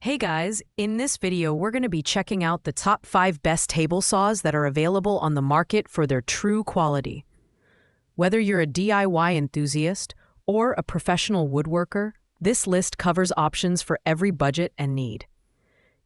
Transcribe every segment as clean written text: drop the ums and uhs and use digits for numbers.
Hey guys, in this video we're going to be checking out the top 5 best table saws that are available on the market for their true quality. Whether you're a DIY enthusiast or a professional woodworker, this list covers options for every budget and need.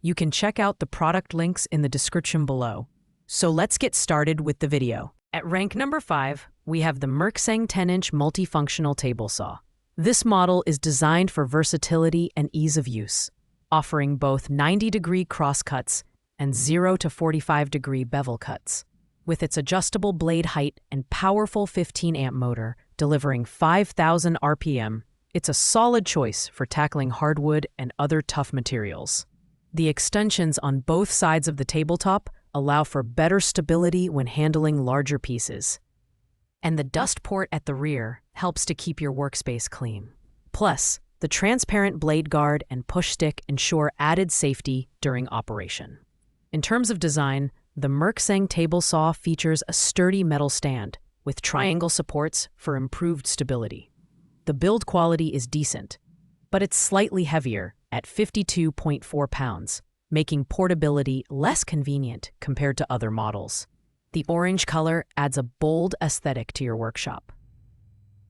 You can check out the product links in the description below. So let's get started with the video. At rank number 5, we have the Merkseng 10-inch multifunctional table saw. This model is designed for versatility and ease of use, offering both 90-degree crosscuts and 0 to 45-degree bevel cuts. With its adjustable blade height and powerful 15-amp motor delivering 5,000 RPM, it's a solid choice for tackling hardwood and other tough materials. The extensions on both sides of the tabletop allow for better stability when handling larger pieces. And the dust port at the rear helps to keep your workspace clean. Plus, the transparent blade guard and push stick ensure added safety during operation. In terms of design, the Merkseng table saw features a sturdy metal stand with triangle supports for improved stability. The build quality is decent, but it's slightly heavier at 52.4 pounds, making portability less convenient compared to other models. The orange color adds a bold aesthetic to your workshop.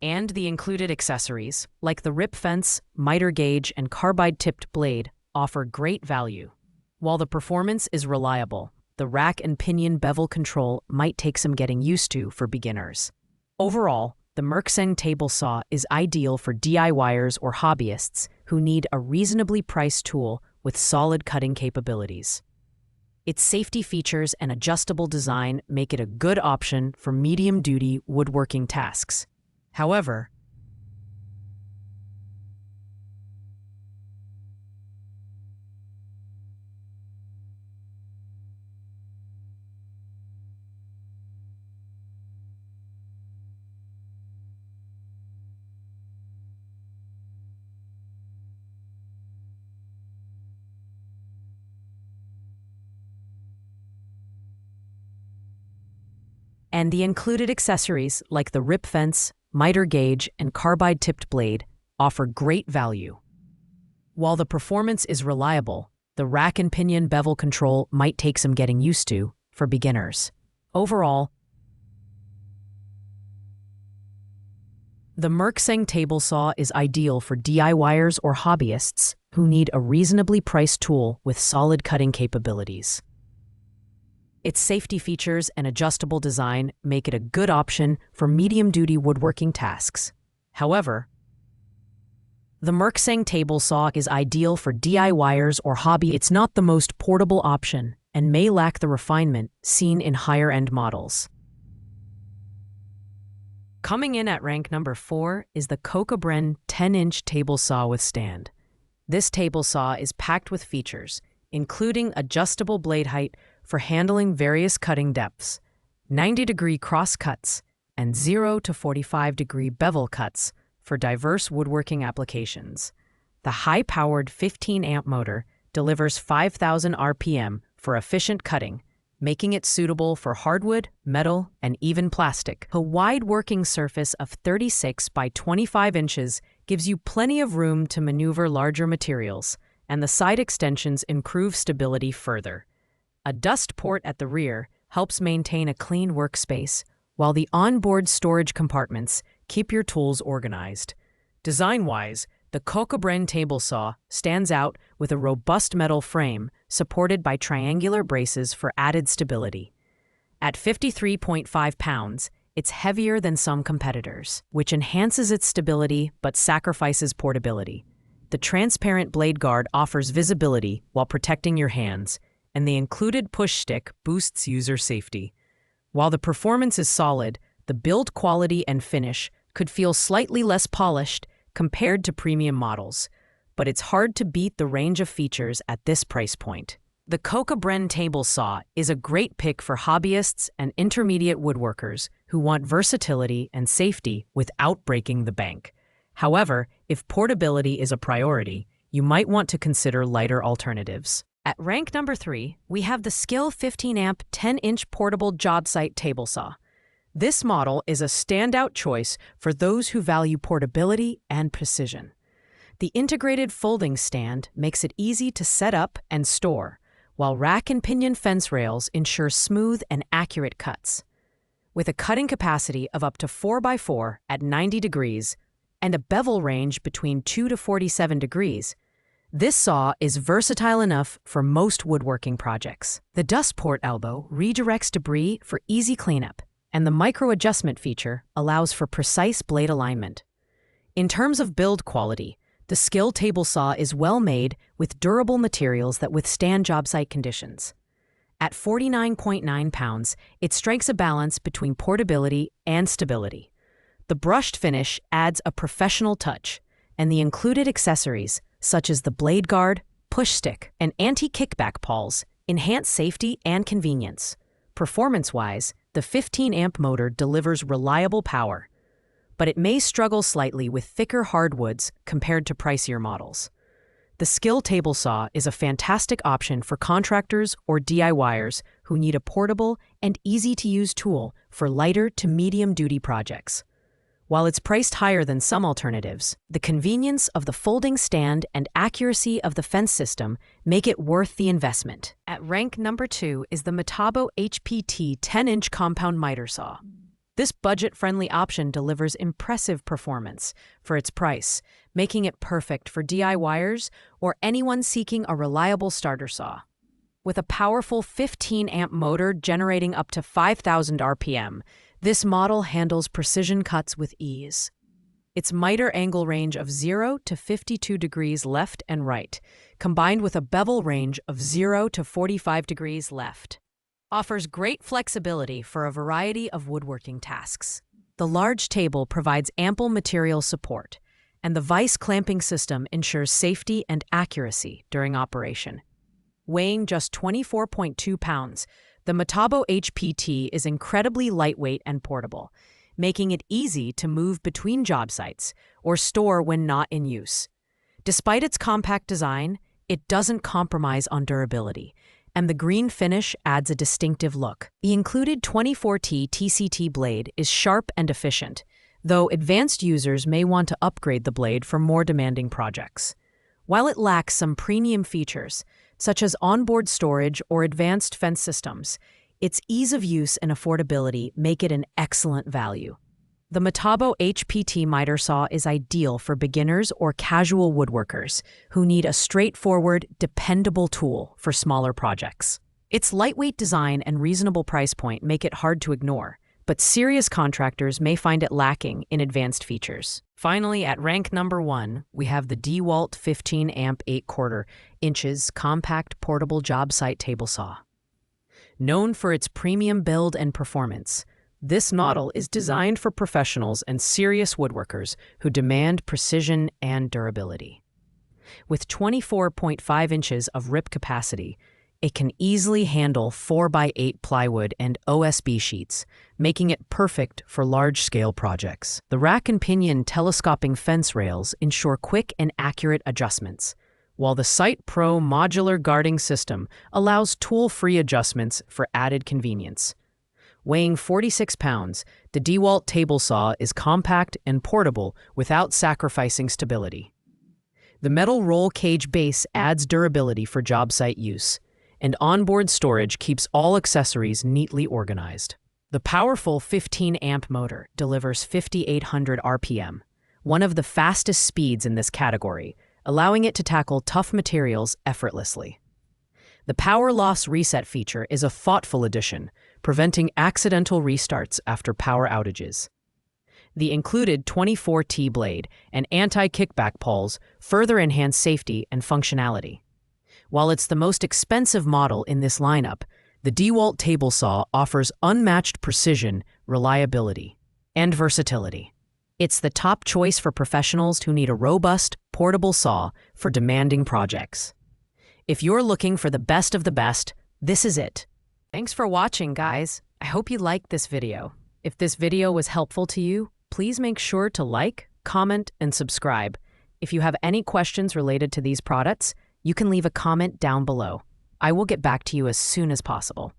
And the included accessories, like the rip fence, miter gauge, and carbide-tipped blade, offer great value. While the performance is reliable, the rack and pinion bevel control might take some getting used to for beginners. Overall, the Merkseng table saw is ideal for DIYers or hobbyists who need a reasonably priced tool with solid cutting capabilities. Its safety features and adjustable design make it a good option for medium-duty woodworking tasks. However, and the included accessories like the rip fence, miter gauge, and carbide-tipped blade offer great value. While the performance is reliable, the rack and pinion bevel control might take some getting used to for beginners. Overall, the Merkseng table saw is ideal for DIYers or hobbyists who need a reasonably priced tool with solid cutting capabilities. Its safety features and adjustable design make it a good option for medium-duty woodworking tasks. However, the Merkseng table saw is ideal for DIYers or hobby. It's not the most portable option and may lack the refinement seen in higher-end models. Coming in at rank number 4 is the Kokobren 10-inch table saw with stand. This table saw is packed with features, including adjustable blade height for handling various cutting depths, 90-degree cross cuts, and 0 to 45-degree bevel cuts for diverse woodworking applications. The high-powered 15-amp motor delivers 5,000 RPM for efficient cutting, making it suitable for hardwood, metal, and even plastic. A wide working surface of 36 by 25 inches gives you plenty of room to maneuver larger materials, and the side extensions improve stability further. A dust port at the rear helps maintain a clean workspace, while the onboard storage compartments keep your tools organized. Design-wise, the Kokobren table saw stands out with a robust metal frame supported by triangular braces for added stability. At 53.5 pounds, it's heavier than some competitors, which enhances its stability but sacrifices portability. The transparent blade guard offers visibility while protecting your hands, and the included push stick boosts user safety. While the performance is solid, the build quality and finish could feel slightly less polished compared to premium models, but it's hard to beat the range of features at this price point. The Kokobren table saw is a great pick for hobbyists and intermediate woodworkers who want versatility and safety without breaking the bank. However, if portability is a priority, you might want to consider lighter alternatives. At rank number 3, we have the Skilsaw 15-amp 10-inch portable job site table saw. This model is a standout choice for those who value portability and precision. The integrated folding stand makes it easy to set up and store, while rack and pinion fence rails ensure smooth and accurate cuts. With a cutting capacity of up to 4x4 at 90 degrees and a bevel range between 2 to 47 degrees, this saw is versatile enough for most woodworking projects. The dust port elbow redirects debris for easy cleanup, and the micro adjustment feature allows for precise blade alignment. In terms of build quality, the Skilsaw table saw is well made with durable materials that withstand job site conditions. At 49.9 pounds, it strikes a balance between portability and stability. The brushed finish adds a professional touch, and the included accessories, such as the blade guard, push stick, and anti-kickback pawls, enhance safety and convenience. Performance-wise, the 15-amp motor delivers reliable power, but it may struggle slightly with thicker hardwoods compared to pricier models. The Skilsaw table saw is a fantastic option for contractors or DIYers who need a portable and easy-to-use tool for lighter to medium-duty projects. While it's priced higher than some alternatives, the convenience of the folding stand and accuracy of the fence system make it worth the investment. At rank number 2 is the Metabo HPT 10-inch compound miter saw. This budget-friendly option delivers impressive performance for its price, making it perfect for DIYers or anyone seeking a reliable starter saw. With a powerful 15-amp motor generating up to 5,000 RPM, this model handles precision cuts with ease. Its miter angle range of 0 to 52 degrees left and right, combined with a bevel range of 0 to 45 degrees left, offers great flexibility for a variety of woodworking tasks. The large table provides ample material support, and the vise clamping system ensures safety and accuracy during operation. Weighing just 24.2 pounds, the Metabo HPT is incredibly lightweight and portable, making it easy to move between job sites or store when not in use. Despite its compact design, it doesn't compromise on durability, and the green finish adds a distinctive look. The included 24T TCT blade is sharp and efficient, though advanced users may want to upgrade the blade for more demanding projects. While it lacks some premium features, such as onboard storage or advanced fence systems, its ease of use and affordability make it an excellent value. The Metabo HPT miter saw is ideal for beginners or casual woodworkers who need a straightforward, dependable tool for smaller projects. Its lightweight design and reasonable price point make it hard to ignore, but serious contractors may find it lacking in advanced features. Finally, at rank number 1, we have the Dewalt 15-amp 8/4 inches compact portable job site table saw. Known for its premium build and performance, this model is designed for professionals and serious woodworkers who demand precision and durability. With 24.5 inches of rip capacity, it can easily handle 4x8 plywood and OSB sheets, making it perfect for large-scale projects. The rack and pinion telescoping fence rails ensure quick and accurate adjustments, while the Site Pro modular guarding system allows tool-free adjustments for added convenience. Weighing 46 pounds, the Dewalt table saw is compact and portable without sacrificing stability. The metal roll cage base adds durability for job site use, and onboard storage keeps all accessories neatly organized. The powerful 15-amp motor delivers 5,800 RPM, one of the fastest speeds in this category, allowing it to tackle tough materials effortlessly. The power loss reset feature is a thoughtful addition, preventing accidental restarts after power outages. The included 24T blade and anti-kickback pawls further enhance safety and functionality. While it's the most expensive model in this lineup, the Dewalt table saw offers unmatched precision, reliability, and versatility. It's the top choice for professionals who need a robust, portable saw for demanding projects. If you're looking for the best of the best, this is it. Thanks for watching, guys. I hope you liked this video. If this video was helpful to you, please make sure to like, comment, and subscribe. If you have any questions related to these products, you can leave a comment down below. I will get back to you as soon as possible.